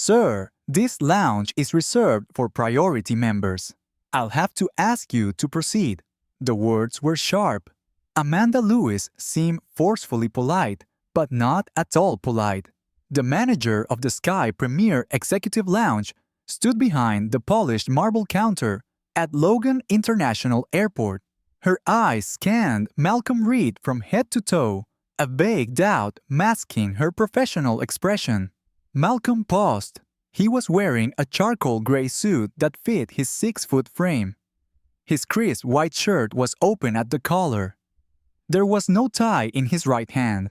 Sir, this lounge is reserved for priority members. I'll have to ask you to proceed. The words were sharp. Amanda Lewis seemed forcefully polite, but not at all polite. The manager of the Sky Premier Executive Lounge stood behind the polished marble counter at Logan International Airport. Her eyes scanned Malcolm Reed from head to toe, a vague doubt masking her professional expression. Malcolm paused. He was wearing a charcoal gray suit that fit his 6-foot frame. His crisp white shirt was open at the collar. There was no tie in his right hand.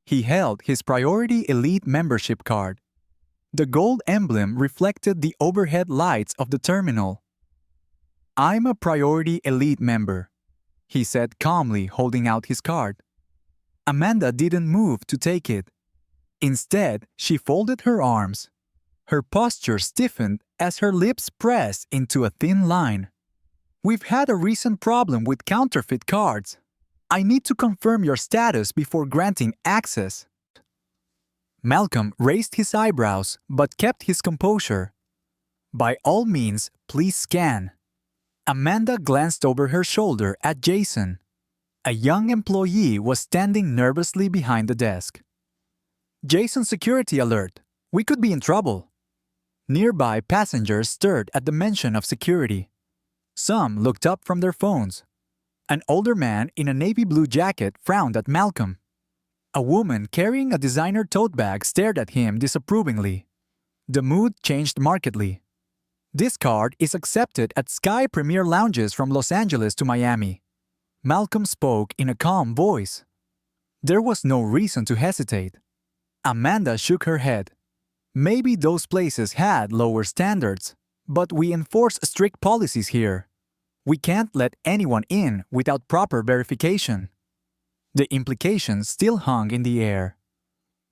He held his Priority Elite membership card. The gold emblem reflected the overhead lights of the terminal. "I'm a Priority Elite member," he said calmly, holding out his card. Amanda didn't move to take it. Instead, she folded her arms. Her posture stiffened as her lips pressed into a thin line. "We've had a recent problem with counterfeit cards. I need to confirm your status before granting access." Malcolm raised his eyebrows but kept his composure. "By all means, please scan." Amanda glanced over her shoulder at Jason. A young employee was standing nervously behind the desk. "Jason, security alert. We could be in trouble." Nearby passengers stirred at the mention of security. Some looked up from their phones. An older man in a navy blue jacket frowned at Malcolm. A woman carrying a designer tote bag stared at him disapprovingly. The mood changed markedly. "This card is accepted at Sky Premier lounges from Los Angeles to Miami." Malcolm spoke in a calm voice. There was no reason to hesitate. Amanda shook her head. "Maybe those places had lower standards, but we enforce strict policies here. We can't let anyone in without proper verification." The implications still hung in the air.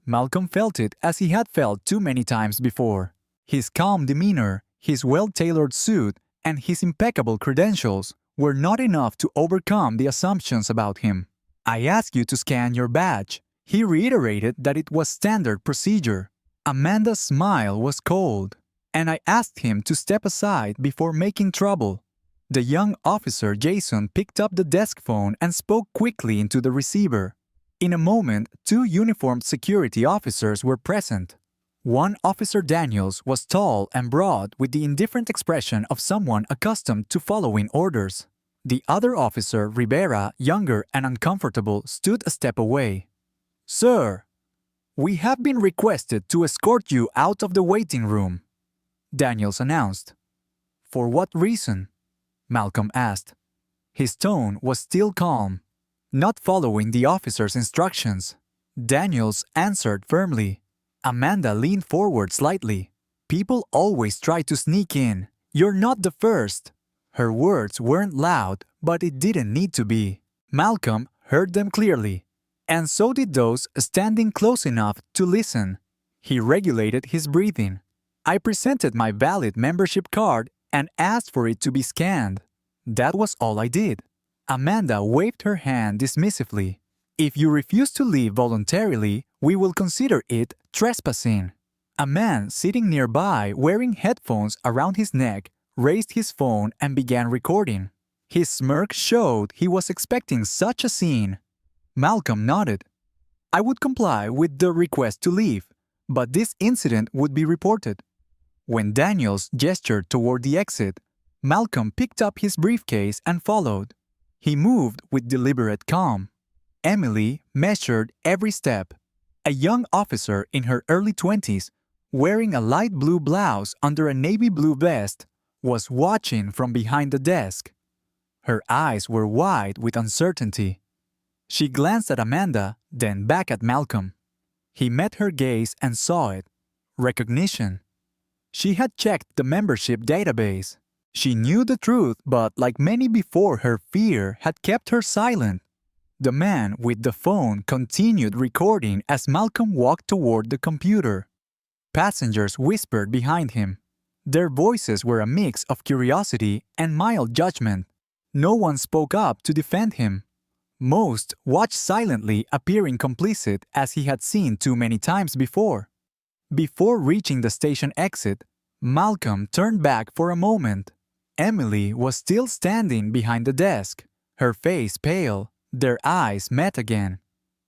Malcolm felt it as he had felt too many times before. His calm demeanor, his well-tailored suit, and his impeccable credentials were not enough to overcome the assumptions about him. "I ask you to scan your badge." He reiterated that it was standard procedure. Amanda's smile was cold, and I asked him to step aside before making trouble. The young officer Jason picked up the desk phone and spoke quickly into the receiver. In a moment, 2 uniformed security officers were present. One Officer Daniels was tall and broad with the indifferent expression of someone accustomed to following orders. The other officer, Rivera, younger and uncomfortable, stood a step away. "Sir, we have been requested to escort you out of the waiting room," Daniels announced. "For what reason?" Malcolm asked. His tone was still calm. "Not following the officer's instructions." Daniels answered firmly. Amanda leaned forward slightly. "People always try to sneak in. You're not the first." Her words weren't loud, but it didn't need to be. Malcolm heard them clearly, and so did those standing close enough to listen. He regulated his breathing. "I presented my valid membership card and asked for it to be scanned. That was all I did." Amanda waved her hand dismissively. "If you refuse to leave voluntarily, we will consider it trespassing." A man sitting nearby wearing headphones around his neck raised his phone and began recording. His smirk showed he was expecting such a scene. Malcolm nodded. "I would comply with the request to leave, but this incident would be reported." When Daniels gestured toward the exit, Malcolm picked up his briefcase and followed. He moved with deliberate calm. Emily measured every step. A young officer in her early 20s, wearing a light blue blouse under a navy blue vest, was watching from behind the desk. Her eyes were wide with uncertainty. She glanced at Amanda, then back at Malcolm. He met her gaze and saw it. Recognition. She had checked the membership database. She knew the truth, but like many before her, fear had kept her silent. The man with the phone continued recording as Malcolm walked toward the computer. Passengers whispered behind him. Their voices were a mix of curiosity and mild judgment. No one spoke up to defend him. Most watched silently, appearing complicit as he had seen too many times before. Before reaching the station exit, Malcolm turned back for a moment. Emily was still standing behind the desk, her face pale. Their eyes met again.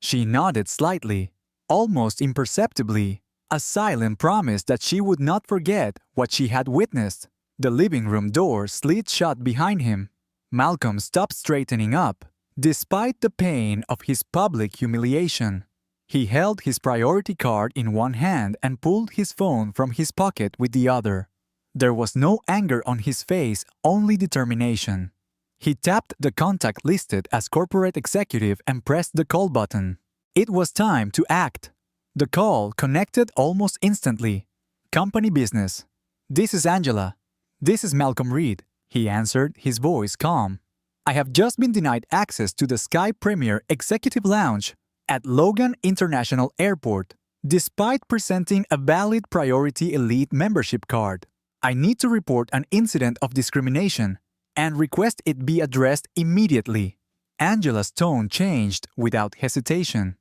She nodded slightly, almost imperceptibly, a silent promise that she would not forget what she had witnessed. The living room door slid shut behind him. Malcolm stopped straightening up, despite the pain of his public humiliation. He held his priority card in one hand and pulled his phone from his pocket with the other. There was no anger on his face, only determination. He tapped the contact listed as corporate executive and pressed the call button. It was time to act. The call connected almost instantly. Company business. "This is Angela. This is Malcolm Reed," he answered, his voice calm. "I have just been denied access to the Sky Premier Executive Lounge at Logan International Airport, despite presenting a valid Priority Elite membership card. I need to report an incident of discrimination and request it be addressed immediately." Angela's tone changed without hesitation.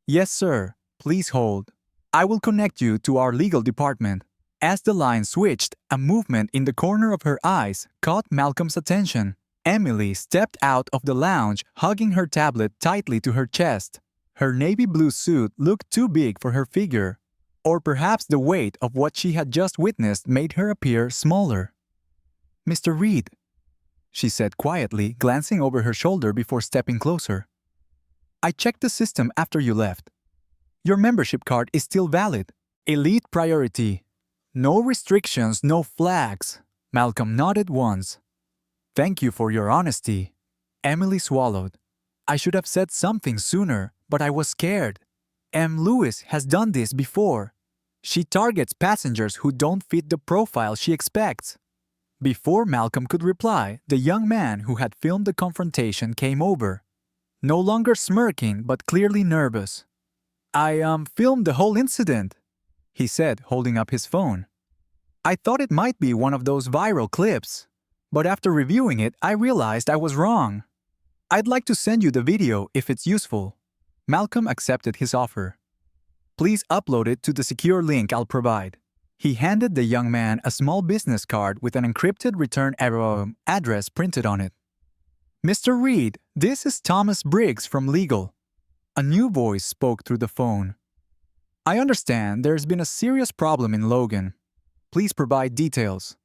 "Yes, sir. Please hold. I will connect you to our legal department." As the line switched, a movement in the corner of her eyes caught Malcolm's attention. Emily stepped out of the lounge, hugging her tablet tightly to her chest. Her navy blue suit looked too big for her figure, or perhaps the weight of what she had just witnessed made her appear smaller. "Mr. Reed," she said quietly, glancing over her shoulder before stepping closer. "I checked the system after you left. Your membership card is still valid. Elite Priority. No restrictions, no flags." Malcolm nodded once. "Thank you for your honesty." Emily swallowed. "I should have said something sooner, but I was scared. M. Lewis has done this before. She targets passengers who don't fit the profile she expects." Before Malcolm could reply, the young man who had filmed the confrontation came over. No longer smirking, but clearly nervous. "I filmed the whole incident," he said, holding up his phone. "I thought it might be one of those viral clips, but after reviewing it, I realized I was wrong. I'd like to send you the video if it's useful." Malcolm accepted his offer. "Please upload it to the secure link I'll provide." He handed the young man a small business card with an encrypted return address printed on it. "Mr. Reed, this is Thomas Briggs from Legal." A new voice spoke through the phone. "I understand there's been a serious problem in Logan. Please provide details."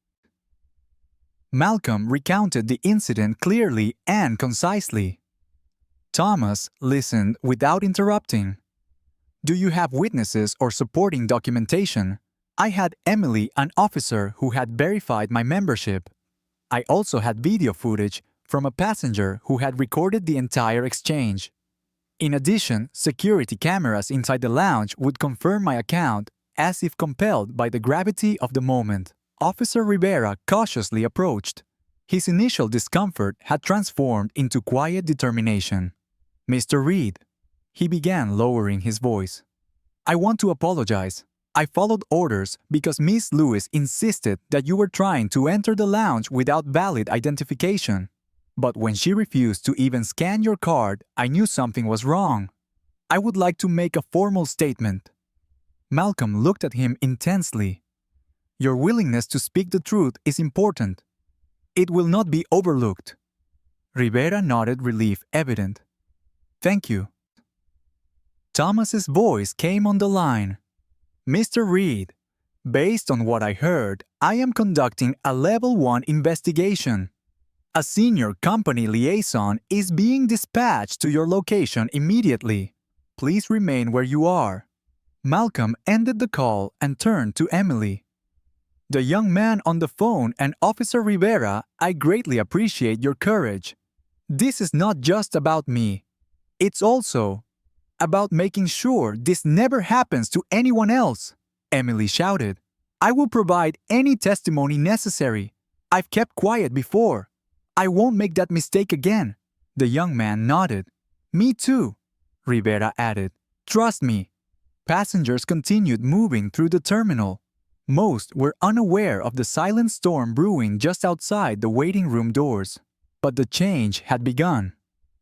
Malcolm recounted the incident clearly and concisely. Thomas listened without interrupting. "Do you have witnesses or supporting documentation? I had Emily, an officer who had verified my membership. I also had video footage from a passenger who had recorded the entire exchange. In addition, security cameras inside the lounge would confirm my account, as if compelled by the gravity of the moment." Officer Rivera cautiously approached. His initial discomfort had transformed into quiet determination. "Mr. Reed," he began, lowering his voice, "I want to apologize. I followed orders because Miss Lewis insisted that you were trying to enter the lounge without valid identification. But when she refused to even scan your card, I knew something was wrong. I would like to make a formal statement." Malcolm looked at him intensely. "Your willingness to speak the truth is important. It will not be overlooked." Rivera nodded, relief evident. "Thank you." Thomas's voice came on the line. "Mr. Reed, based on what I heard, I am conducting a Level 1 investigation. A senior company liaison is being dispatched to your location immediately. Please remain where you are." Malcolm ended the call and turned to Emily. "The young man on the phone and Officer Rivera, I greatly appreciate your courage. This is not just about me. It's also about making sure this never happens to anyone else," Emily shouted. "I will provide any testimony necessary. I've kept quiet before. I won't make that mistake again." The young man nodded. "Me too," Rivera added. "Trust me." Passengers continued moving through the terminal. Most were unaware of the silent storm brewing just outside the waiting room doors. But the change had begun.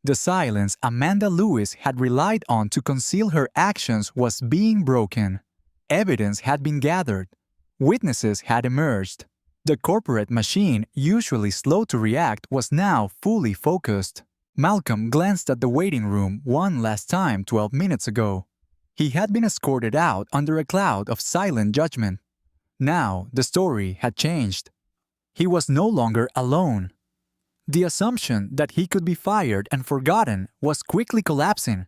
The silence Amanda Lewis had relied on to conceal her actions was being broken. Evidence had been gathered. Witnesses had emerged. The corporate machine, usually slow to react, was now fully focused. Malcolm glanced at the waiting room one last time 12 minutes ago. He had been escorted out under a cloud of silent judgment. Now the story had changed. He was no longer alone. The assumption that he could be fired and forgotten was quickly collapsing.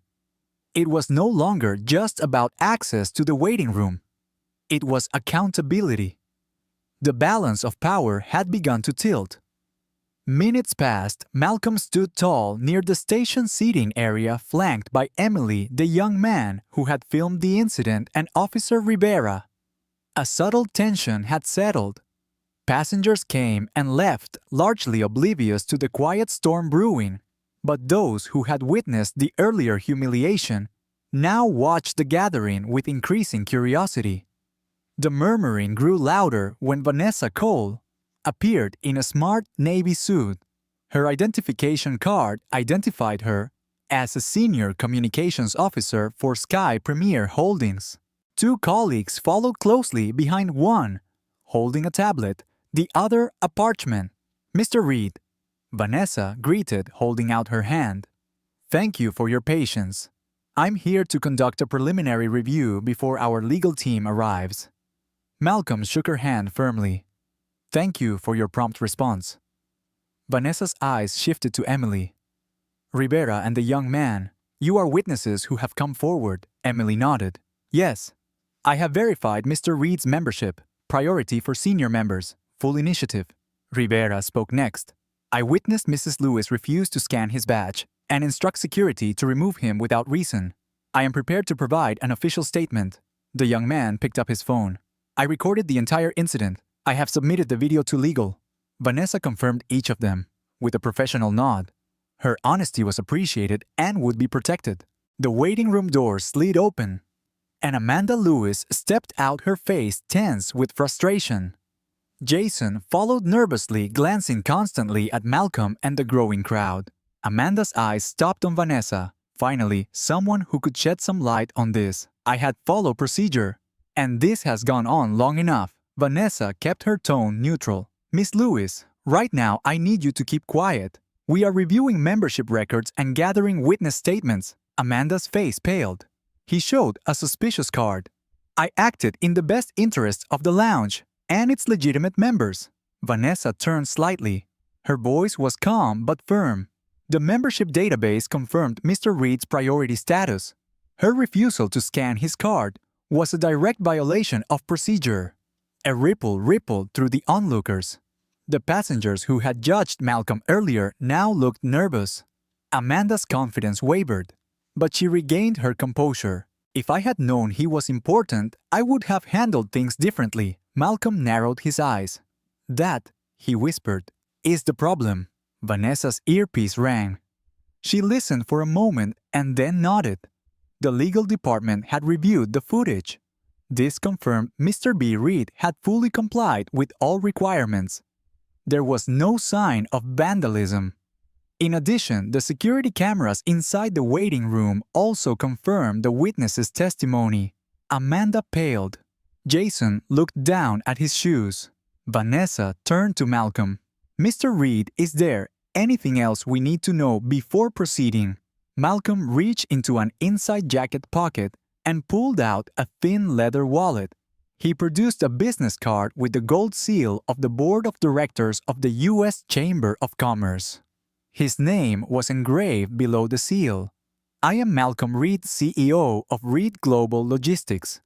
It was no longer just about access to the waiting room. It was accountability. The balance of power had begun to tilt. Minutes passed. Malcolm stood tall near the station seating area flanked by Emily, the young man who had filmed the incident, and Officer Rivera. A subtle tension had settled. Passengers came and left, largely oblivious to the quiet storm brewing, but those who had witnessed the earlier humiliation now watched the gathering with increasing curiosity. The murmuring grew louder when Vanessa Cole appeared in a smart navy suit. Her identification card identified her as a senior communications officer for Sky Premier Holdings. Two colleagues followed closely behind, one holding a tablet, the other a parchment. "Mr. Reed," Vanessa greeted, holding out her hand. "Thank you for your patience. I'm here to conduct a preliminary review before our legal team arrives." Malcolm shook her hand firmly. "Thank you for your prompt response." Vanessa's eyes shifted to Emily. "Rivera and the young man, you are witnesses who have come forward." Emily nodded. "Yes. I have verified Mr. Reed's membership. Priority for senior members. Full initiative." Rivera spoke next. "I witnessed Mrs. Lewis refuse to scan his badge and instruct security to remove him without reason. I am prepared to provide an official statement." The young man picked up his phone. "I recorded the entire incident. I have submitted the video to legal." Vanessa confirmed each of them with a professional nod. Her honesty was appreciated and would be protected. The waiting room doors slid open, and Amanda Lewis stepped out, her face tense with frustration. Jason followed nervously, glancing constantly at Malcolm and the growing crowd. Amanda's eyes stopped on Vanessa. Finally, someone who could shed some light on this. "I had followed procedure, and this has gone on long enough." Vanessa kept her tone neutral. "Miss Lewis, right now I need you to keep quiet. We are reviewing membership records and gathering witness statements." Amanda's face paled. He showed a suspicious card. "I acted in the best interests of the lounge and its legitimate members." Vanessa turned slightly. Her voice was calm but firm. The membership database confirmed Mr. Reed's priority status. Her refusal to scan his card was a direct violation of procedure. A ripple rippled through the onlookers. The passengers who had judged Malcolm earlier now looked nervous. Amanda's confidence wavered, but she regained her composure. "If I had known he was important, I would have handled things differently." Malcolm narrowed his eyes. "That," he whispered, "is the problem." Vanessa's earpiece rang. She listened for a moment and then nodded. The legal department had reviewed the footage. This confirmed Mr. B. Reed had fully complied with all requirements. There was no sign of vandalism. In addition, the security cameras inside the waiting room also confirmed the witness's testimony. Amanda paled. Jason looked down at his shoes. Vanessa turned to Malcolm. "Mr. Reed, is there anything else we need to know before proceeding?" Malcolm reached into an inside jacket pocket and pulled out a thin leather wallet. He produced a business card with the gold seal of the Board of Directors of the U.S. Chamber of Commerce. His name was engraved below the seal. "I am Malcolm Reed, CEO of Reed Global Logistics,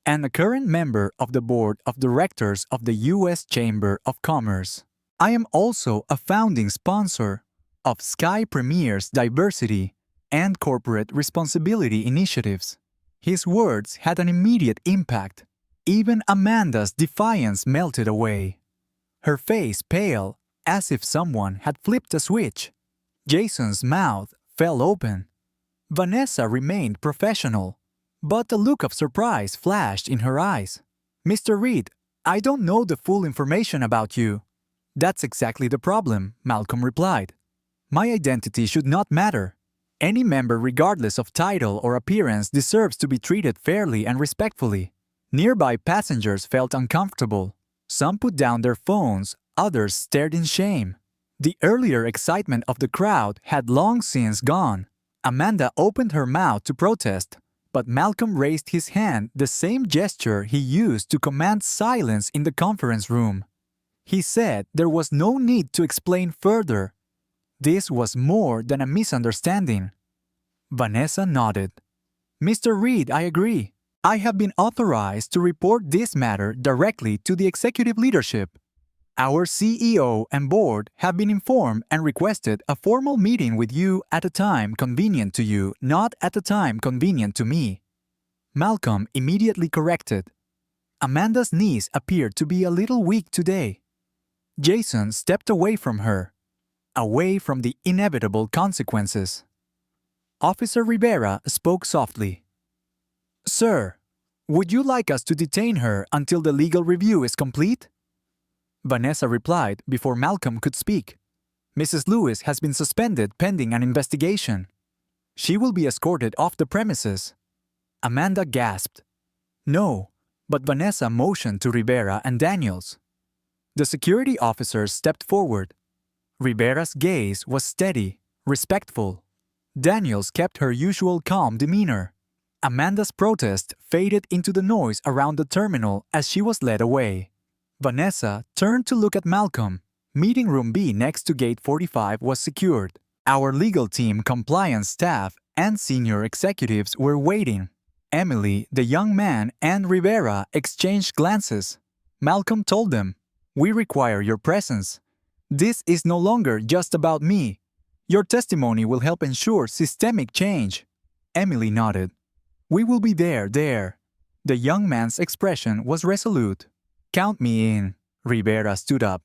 and a current member of the Board of Directors of the U.S. Chamber of Commerce. I am also a founding sponsor of Sky Premier's diversity and corporate responsibility initiatives." His words had an immediate impact. Even Amanda's defiance melted away. Her face pale, as if someone had flipped a switch. Jason's mouth fell open. Vanessa remained professional, but a look of surprise flashed in her eyes. "Mr. Reed, I don't know the full information about you." "That's exactly the problem," Malcolm replied. "My identity should not matter. Any member, regardless of title or appearance, deserves to be treated fairly and respectfully. Nearby passengers felt uncomfortable. Some put down their phones, others stared in shame. The earlier excitement of the crowd had long since gone. Amanda opened her mouth to protest, but Malcolm raised his hand, the same gesture he used to command silence in the conference room. He said there was no need to explain further. This was more than a misunderstanding. Vanessa nodded. Mr. Reed, I agree. I have been authorized to report this matter directly to the executive leadership. Our CEO and board have been informed and requested a formal meeting with you at a time convenient to you, not at a time convenient to me. Malcolm immediately corrected. Amanda's knees appeared to be a little weak today. Jason stepped away from her, away from the inevitable consequences. Officer Rivera spoke softly. Sir, would you like us to detain her until the legal review is complete? Vanessa replied before Malcolm could speak. Mrs. Lewis has been suspended pending an investigation. She will be escorted off the premises. Amanda gasped. No, but Vanessa motioned to Rivera and Daniels. The security officers stepped forward. Rivera's gaze was steady, respectful. Daniels kept her usual calm demeanor. Amanda's protest faded into the noise around the terminal as she was led away. Vanessa turned to look at Malcolm. Meeting room B next to gate 45 was secured. Our legal team, compliance staff, and senior executives were waiting. Emily, the young man, and Rivera exchanged glances. Malcolm told them, "We require your presence. This is no longer just about me. Your testimony will help ensure systemic change." Emily nodded. "We will be there. The young man's expression was resolute. "Count me in." Rivera stood up.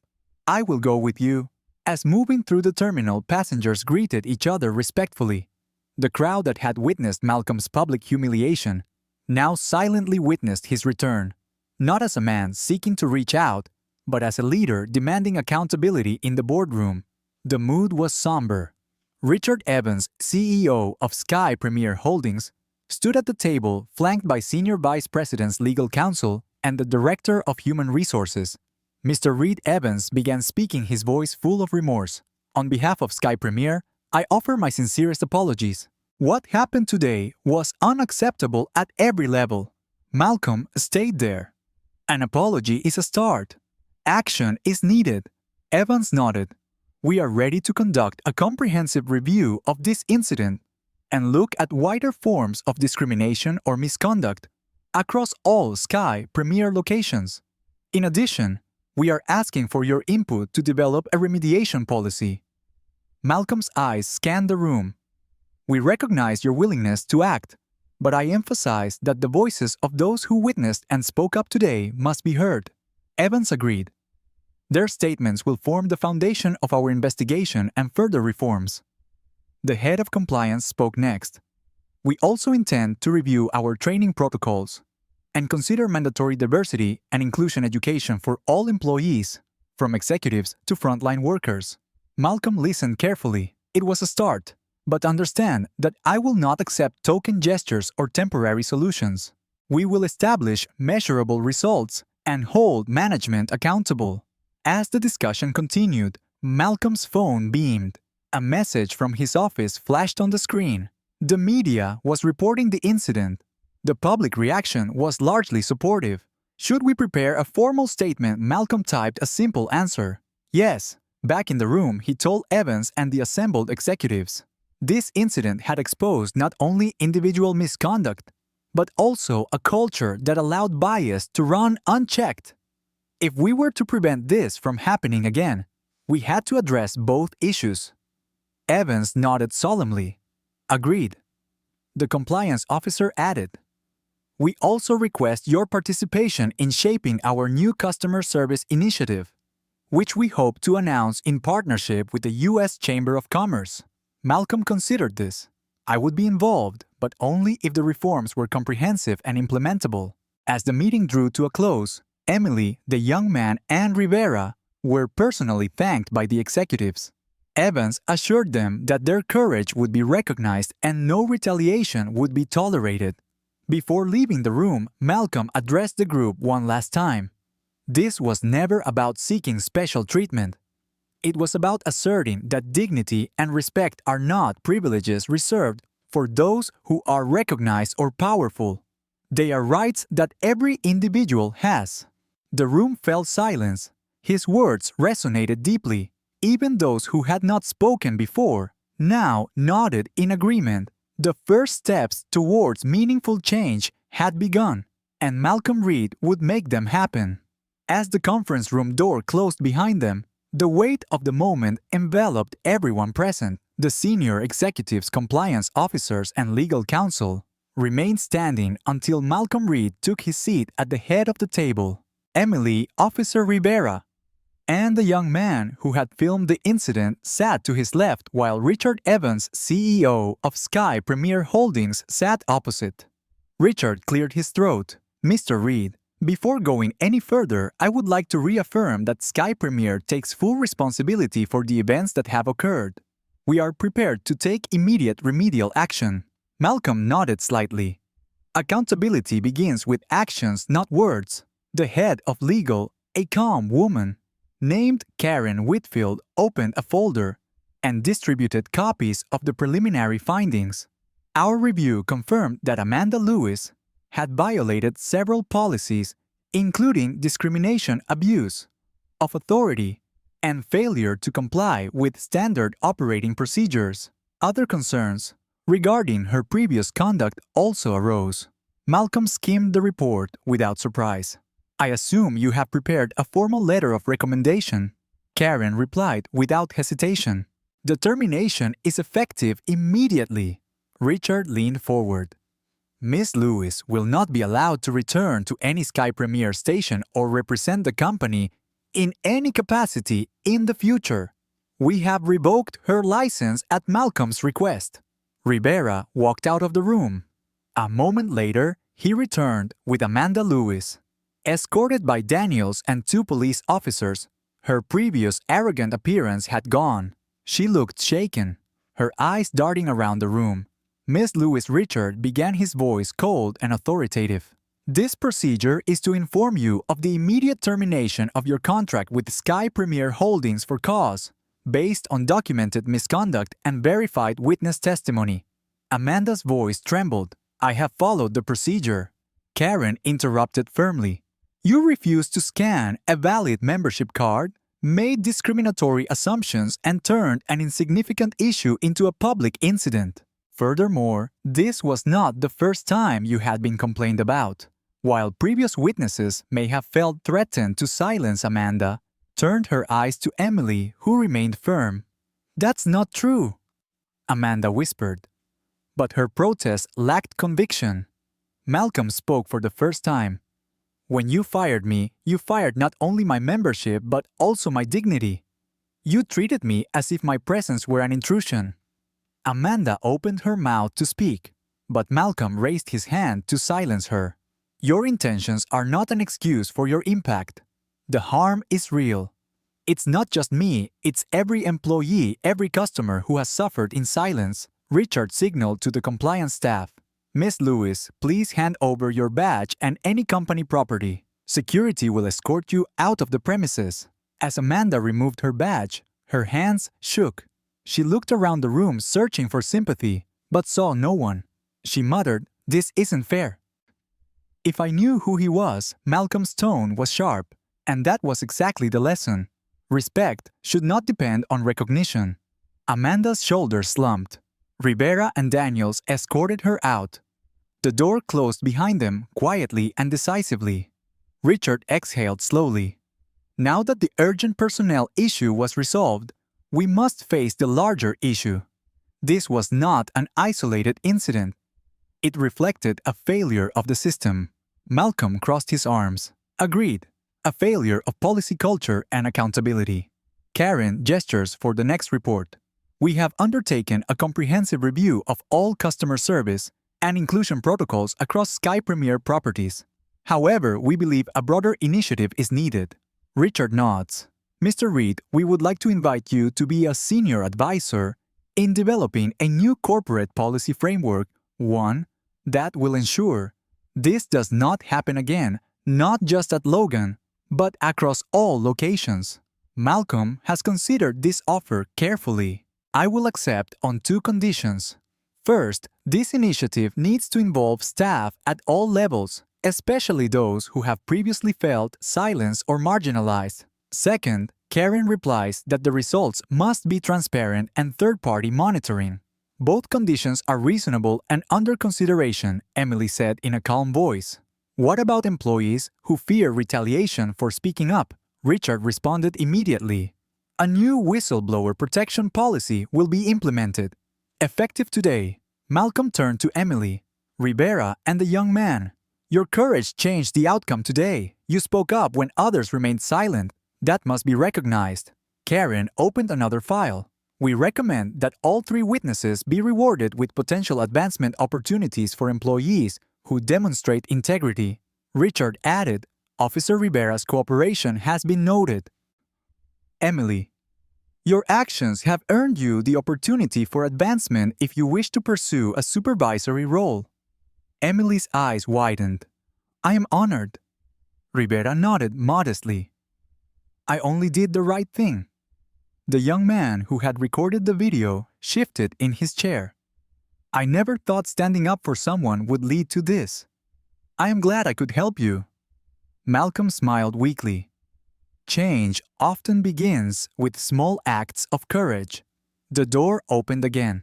"I will go with you." As moving through the terminal, passengers greeted each other respectfully. The crowd that had witnessed Malcolm's public humiliation now silently witnessed his return, not as a man seeking to reach out, but as a leader demanding accountability in the boardroom. The mood was somber. Richard Evans, CEO of Sky Premier Holdings, stood at the table flanked by Senior Vice President's legal counsel and the Director of Human Resources. Mr. Reed Evans began speaking, his voice full of remorse. "On behalf of Sky Premier, I offer my sincerest apologies. What happened today was unacceptable at every level." Malcolm stayed there. "An apology is a start. Action is needed." Evans nodded. "We are ready to conduct a comprehensive review of this incident and look at wider forms of discrimination or misconduct across all Sky Premier locations. In addition, we are asking for your input to develop a remediation policy." Malcolm's eyes scanned the room. "We recognize your willingness to act, but I emphasize that the voices of those who witnessed and spoke up today must be heard." Evans agreed. "Their statements will form the foundation of our investigation and further reforms." The head of compliance spoke next. "We also intend to review our training protocols and consider mandatory diversity and inclusion education for all employees, from executives to frontline workers." Malcolm listened carefully. "It was a start, but understand that I will not accept token gestures or temporary solutions. We will establish measurable results and hold management accountable." As the discussion continued, Malcolm's phone beamed. A message from his office flashed on the screen. The media was reporting the incident. The public reaction was largely supportive. "Should we prepare a formal statement?" Malcolm typed a simple answer. "Yes." Back in the room, he told Evans and the assembled executives. This incident had exposed not only individual misconduct, but also a culture that allowed bias to run unchecked. If we were to prevent this from happening again, we had to address both issues. Evans nodded solemnly. "Agreed." The compliance officer added, "We also request your participation in shaping our new customer service initiative, which we hope to announce in partnership with the U.S. Chamber of Commerce." Malcolm considered this. "I would be involved, but only if the reforms were comprehensive and implementable." As the meeting drew to a close, Emily, the young man, and Rivera were personally thanked by the executives. Evans assured them that their courage would be recognized and no retaliation would be tolerated. Before leaving the room, Malcolm addressed the group one last time. This was never about seeking special treatment. It was about asserting that dignity and respect are not privileges reserved for those who are recognized or powerful. They are rights that every individual has. The room fell silence. His words resonated deeply. Even those who had not spoken before now nodded in agreement. The first steps towards meaningful change had begun, and Malcolm Reed would make them happen. As the conference room door closed behind them, the weight of the moment enveloped everyone present. The senior executives, compliance officers, and legal counsel remained standing until Malcolm Reed took his seat at the head of the table. Emily, Officer Rivera, and the young man who had filmed the incident sat to his left while Richard Evans, CEO of Sky Premier Holdings, sat opposite. Richard cleared his throat. Mr. Reed, before going any further, I would like to reaffirm that Sky Premier takes full responsibility for the events that have occurred. We are prepared to take immediate remedial action. Malcolm nodded slightly. Accountability begins with actions, not words. The head of legal, a calm woman, named Karen Whitfield, opened a folder and distributed copies of the preliminary findings. Our review confirmed that Amanda Lewis had violated several policies, including discrimination, abuse of authority, and failure to comply with standard operating procedures. Other concerns regarding her previous conduct also arose. Malcolm skimmed the report without surprise. I assume you have prepared a formal letter of recommendation, Karen replied without hesitation. The termination is effective immediately. Richard leaned forward. Miss Lewis will not be allowed to return to any Sky Premier station or represent the company in any capacity in the future. We have revoked her license at Malcolm's request. Rivera walked out of the room. A moment later, he returned with Amanda Lewis. Escorted by Daniels and 2 police officers, her previous arrogant appearance had gone. She looked shaken, her eyes darting around the room. Miss Lewis, Richard began, his voice cold and authoritative. This procedure is to inform you of the immediate termination of your contract with Sky Premier Holdings for cause, based on documented misconduct and verified witness testimony. Amanda's voice trembled. I have followed the procedure. Karen interrupted firmly. You refused to scan a valid membership card, made discriminatory assumptions, and turned an insignificant issue into a public incident. Furthermore, this was not the first time you had been complained about. While previous witnesses may have felt threatened to silence Amanda, turned her eyes to Emily, who remained firm. That's not true, Amanda whispered. But her protest lacked conviction. Malcolm spoke for the first time. When you fired me, you fired not only my membership but also my dignity. You treated me as if my presence were an intrusion. Amanda opened her mouth to speak, but Malcolm raised his hand to silence her. Your intentions are not an excuse for your impact. The harm is real. It's not just me, it's every employee, every customer who has suffered in silence. Richard signaled to the compliance staff. Miss Lewis, please hand over your badge and any company property. Security will escort you out of the premises. As Amanda removed her badge, her hands shook. She looked around the room searching for sympathy, but saw no one. She muttered, "This isn't fair." If I knew who he was, Malcolm's tone was sharp, and that was exactly the lesson. Respect should not depend on recognition. Amanda's shoulders slumped. Rivera and Daniels escorted her out. The door closed behind them quietly and decisively. Richard exhaled slowly. Now that the urgent personnel issue was resolved, we must face the larger issue. This was not an isolated incident. It reflected a failure of the system. Malcolm crossed his arms. Agreed. A failure of policy culture and accountability. Karen gestures for the next report. We have undertaken a comprehensive review of all customer service and inclusion protocols across Sky Premier properties. However, we believe a broader initiative is needed. Richard nods. Mr. Reed, we would like to invite you to be a senior advisor in developing a new corporate policy framework, one that will ensure This does not happen again, not just at Logan, but across all locations. Malcolm has considered this offer carefully. I will accept on two conditions. First, this initiative needs to involve staff at all levels, especially those who have previously felt silenced or marginalized. Second, Karen replies that the results must be transparent and third-party monitoring. Both conditions are reasonable and under consideration, Emily said in a calm voice. What about employees who fear retaliation for speaking up? Richard responded immediately. A new whistleblower protection policy will be implemented. Effective today. Malcolm turned to Emily, Rivera, and the young man. Your courage changed the outcome today. You spoke up when others remained silent. That must be recognized. Karen opened another file. We recommend that all three witnesses be rewarded with potential advancement opportunities for employees who demonstrate integrity. Richard added, Officer Rivera's cooperation has been noted. Emily, your actions have earned you the opportunity for advancement if you wish to pursue a supervisory role. Emily's eyes widened. I am honored. Rivera nodded modestly. I only did the right thing. The young man who had recorded the video shifted in his chair. I never thought standing up for someone would lead to this. I am glad I could help you. Malcolm smiled weakly. Change often begins with small acts of courage. The door opened again.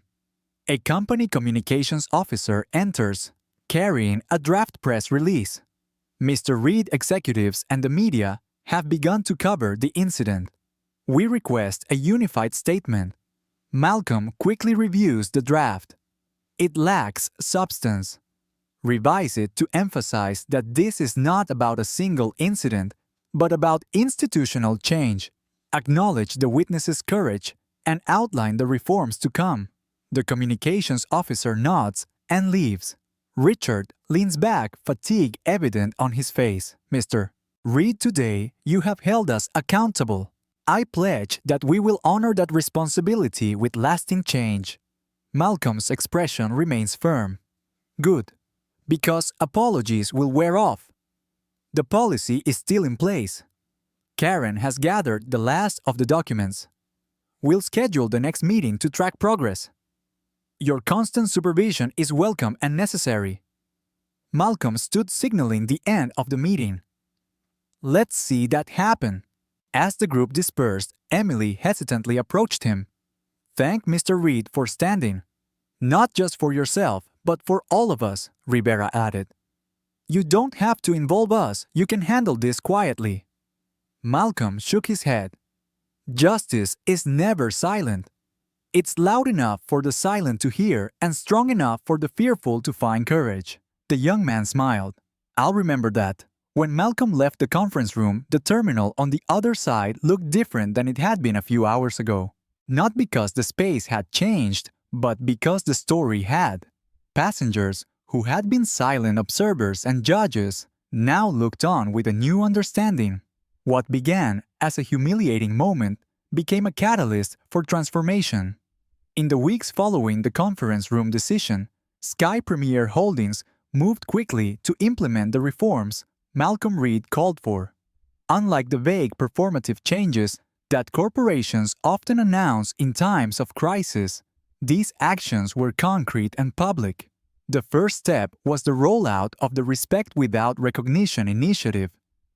A company communications officer enters, carrying a draft press release. Mr. Reed executives and the media have begun to cover the incident. We request a unified statement. Malcolm quickly reviews the draft. It lacks substance. Revise it to emphasize that this is not about a single incident, but about institutional change. Acknowledge the witness's courage and outline the reforms to come. The communications officer nods and leaves. Richard leans back, fatigue evident on his face. Mr. Reed, today you have held us accountable. I pledge that we will honor that responsibility with lasting change. Malcolm's expression remains firm. Good, because apologies will wear off. The policy is still in place. Karen has gathered the last of the documents. We'll schedule the next meeting to track progress. Your constant supervision is welcome and necessary. Malcolm stood signaling the end of the meeting. Let's see that happen. As the group dispersed, Emily hesitantly approached him. Thank Mr. Reed for standing. Not just for yourself, but for all of us, Rivera added. You don't have to involve us. You can handle this quietly. Malcolm shook his head. Justice is never silent. It's loud enough for the silent to hear and strong enough for the fearful to find courage. The young man smiled. I'll remember that. When Malcolm left the conference room, the terminal on the other side looked different than it had been a few hours ago. Not because the space had changed, but because the story had. Passengers, who had been silent observers and judges, now looked on with a new understanding. What began as a humiliating moment became a catalyst for transformation. In the weeks following the conference room decision, Sky Premier Holdings moved quickly to implement the reforms Malcolm Reed called for. Unlike the vague performative changes that corporations often announce in times of crisis, these actions were concrete and public. The first step was the rollout of the Respect Without Recognition initiative,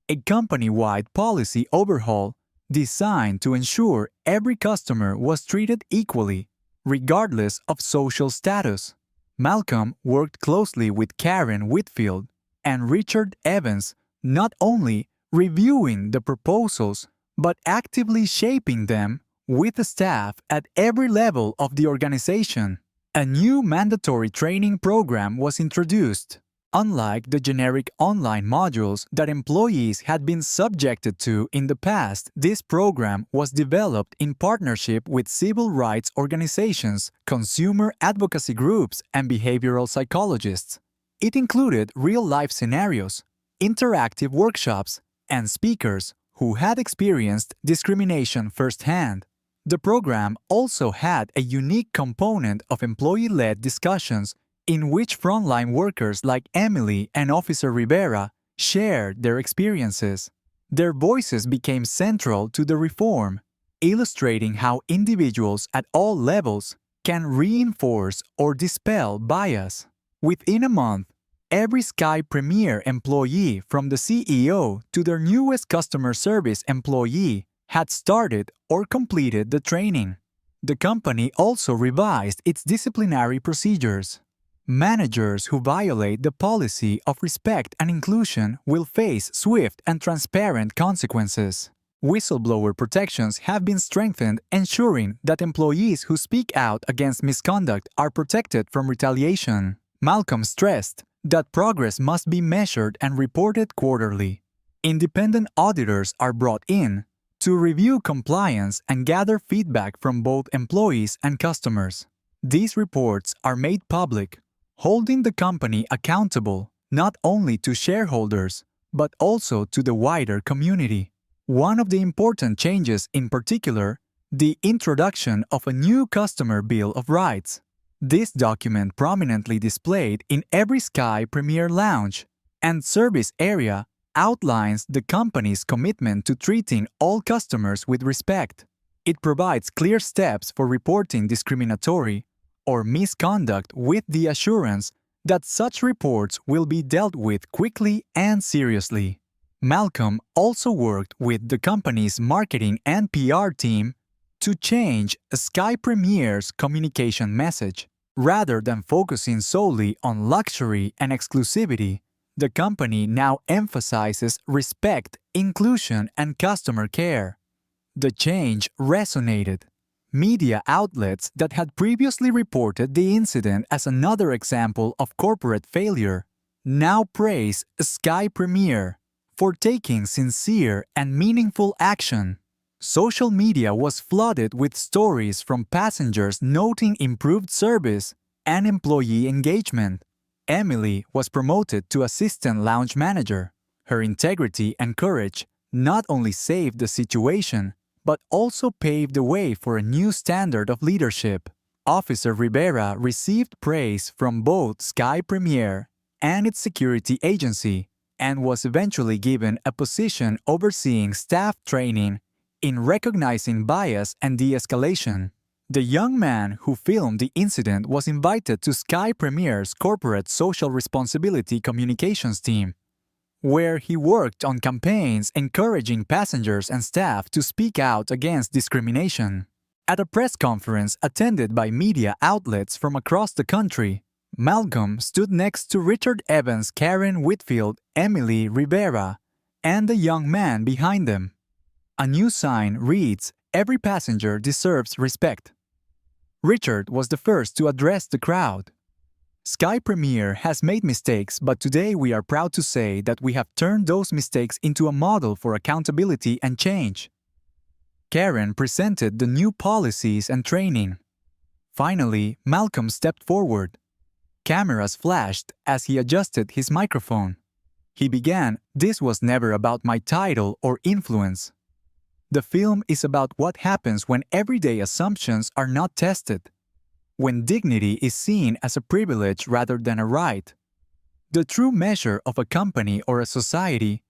a company-wide policy overhaul designed to ensure every customer was treated equally, regardless of social status. Malcolm worked closely with Karen Whitfield and Richard Evans, not only reviewing the proposals, but actively shaping them with the staff at every level of the organization. A new mandatory training program was introduced. Unlike the generic online modules that employees had been subjected to in the past, this program was developed in partnership with civil rights organizations, consumer advocacy groups, and behavioral psychologists. It included real-life scenarios, interactive workshops, and speakers who had experienced discrimination firsthand. The program also had a unique component of employee-led discussions in which frontline workers like Emily and Officer Rivera shared their experiences. Their voices became central to the reform, illustrating how individuals at all levels can reinforce or dispel bias. Within a month, every Sky Premier employee from the CEO to their newest customer service employee had started or completed the training. The company also revised its disciplinary procedures. Managers who violate the policy of respect and inclusion will face swift and transparent consequences. Whistleblower protections have been strengthened, ensuring that employees who speak out against misconduct are protected from retaliation. Malcolm stressed that progress must be measured and reported quarterly. Independent auditors are brought in to review compliance and gather feedback from both employees and customers. These reports are made public, holding the company accountable not only to shareholders but also to the wider community. One of the important changes in particular, the introduction of a new Customer Bill of Rights. This document prominently displayed in every Sky Premier lounge and service area outlines the company's commitment to treating all customers with respect. It provides clear steps for reporting discriminatory or misconduct with the assurance that such reports will be dealt with quickly and seriously. Malcolm also worked with the company's marketing and PR team to change Sky Premier's communication message. Rather than focusing solely on luxury and exclusivity, the company now emphasizes respect, inclusion, and customer care. The change resonated. Media outlets that had previously reported the incident as another example of corporate failure now praise Sky Premier for taking sincere and meaningful action. Social media was flooded with stories from passengers noting improved service and employee engagement. Emily was promoted to assistant lounge manager. Her integrity and courage not only saved the situation, but also paved the way for a new standard of leadership. Officer Rivera received praise from both Sky Premier and its security agency, and was eventually given a position overseeing staff training in recognizing bias and de-escalation. The young man who filmed the incident was invited to Sky Premier's corporate social responsibility communications team, where he worked on campaigns encouraging passengers and staff to speak out against discrimination. At a press conference attended by media outlets from across the country, Malcolm stood next to Richard Evans, Karen Whitfield, Emily Rivera, and the young man behind them. A new sign reads, "Every passenger deserves respect." Richard was the first to address the crowd. Sky Premier has made mistakes, but today we are proud to say that we have turned those mistakes into a model for accountability and change. Karen presented the new policies and training. Finally, Malcolm stepped forward. Cameras flashed as he adjusted his microphone. He began, "This was never about my title or influence. The film is about what happens when everyday assumptions are not tested, when dignity is seen as a privilege rather than a right. The true measure of a company or a society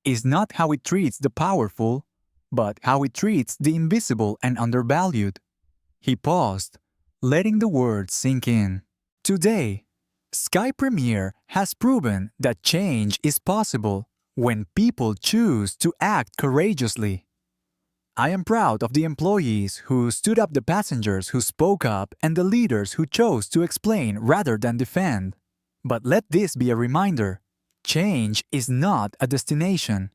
is not how it treats the powerful, but how it treats the invisible and undervalued." He paused, letting the words sink in. Today, Sky Premier has proven that change is possible when people choose to act courageously. I am proud of the employees who stood up, the passengers who spoke up, and the leaders who chose to explain rather than defend. But let this be a reminder: change is not a destination.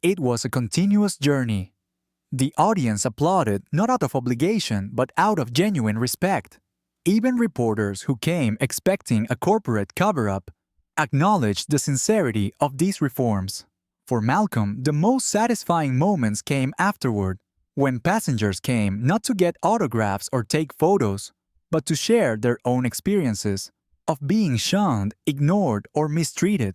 It was a continuous journey. The audience applauded not out of obligation but out of genuine respect. Even reporters who came expecting a corporate cover-up acknowledged the sincerity of these reforms. For Malcolm, the most satisfying moments came afterward, when passengers came not to get autographs or take photos, but to share their own experiences of being shunned, ignored, or mistreated.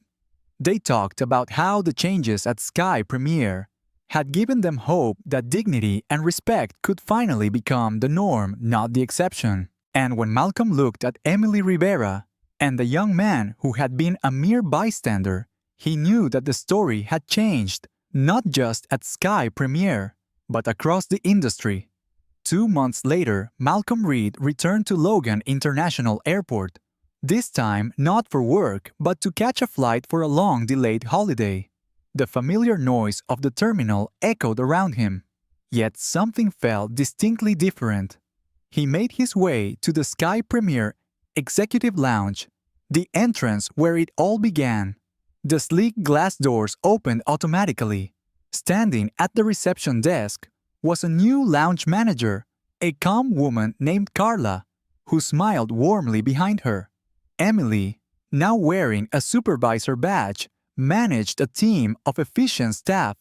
They talked about how the changes at Sky Premier had given them hope that dignity and respect could finally become the norm, not the exception. And when Malcolm looked at Emily Rivera, And the young man who had been a mere bystander, he knew that the story had changed, not just at Sky Premiere, but across the industry. 2 months later, Malcolm Reed returned to Logan International Airport, this time not for work but to catch a flight for a long-delayed holiday. The familiar noise of the terminal echoed around him. Yet something felt distinctly different. He made his way to the Sky Premiere Executive Lounge, the entrance where it all began. The sleek glass doors opened automatically. Standing at the reception desk was a new lounge manager, a calm woman named Carla, who smiled warmly behind her. Emily, now wearing a supervisor badge, managed a team of efficient staff,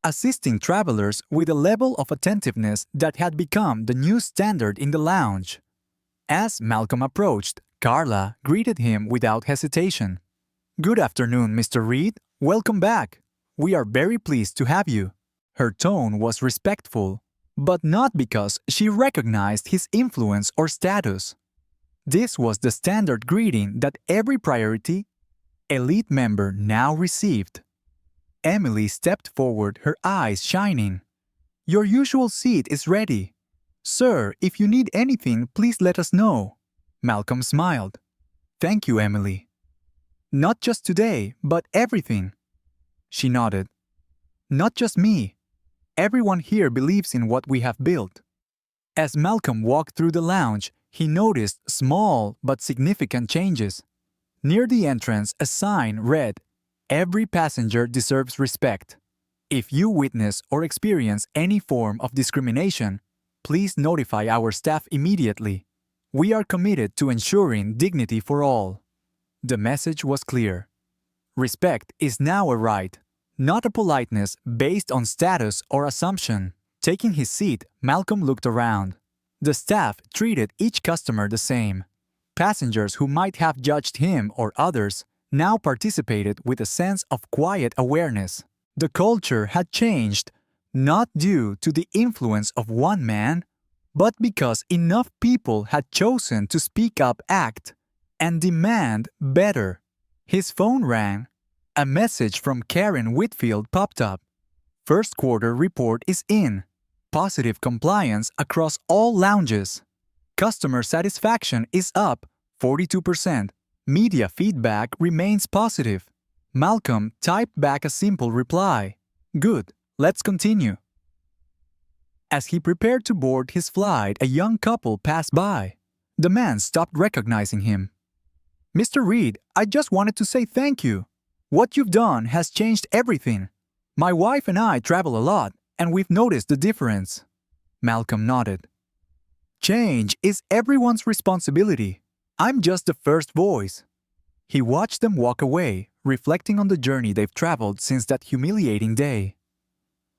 assisting travelers with a level of attentiveness that had become the new standard in the lounge. As Malcolm approached, Carla greeted him without hesitation. "Good afternoon, Mr. Reed. Welcome back. We are very pleased to have you." Her tone was respectful, but not because she recognized his influence or status. This was the standard greeting that every Priority Elite member now received. Emily stepped forward, her eyes shining. "Your usual seat is ready. Sir, if you need anything, please let us know." Malcolm smiled. "Thank you, Emily. Not just today, but everything." She nodded. "Not just me. Everyone here believes in what we have built." As Malcolm walked through the lounge, he noticed small but significant changes. Near the entrance, a sign read, "Every passenger deserves respect. If you witness or experience any form of discrimination, please notify our staff immediately. We are committed to ensuring dignity for all." The message was clear. Respect is now a right, not a politeness based on status or assumption. Taking his seat, Malcolm looked around. The staff treated each customer the same. Passengers who might have judged him or others now participated with a sense of quiet awareness. The culture had changed, not due to the influence of one man, but because enough people had chosen to speak up, act, and demand better. His phone rang. A message from Karen Whitfield popped up. "First quarter report is in. Positive compliance across all lounges. Customer satisfaction is up 42%. Media feedback remains positive." Malcolm typed back a simple reply. "Good, let's continue." As he prepared to board his flight, a young couple passed by. The man stopped recognizing him. "Mr. Reed, I just wanted to say thank you. What you've done has changed everything. My wife and I travel a lot, and we've noticed the difference." Malcolm nodded. "Change is everyone's responsibility. I'm just the first voice." He watched them walk away, reflecting on the journey they've traveled since that humiliating day.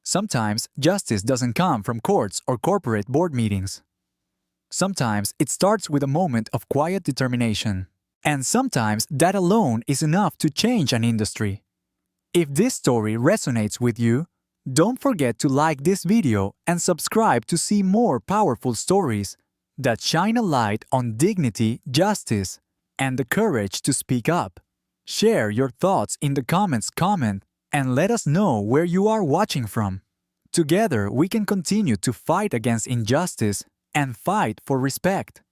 Sometimes justice doesn't come from courts or corporate board meetings. Sometimes it starts with a moment of quiet determination. And sometimes that alone is enough to change an industry. If this story resonates with you, don't forget to like this video and subscribe to see more powerful stories that shine a light on dignity, justice, and the courage to speak up. Share your thoughts in the comments, and let us know where you are watching from. Together we can continue to fight against injustice and fight for respect.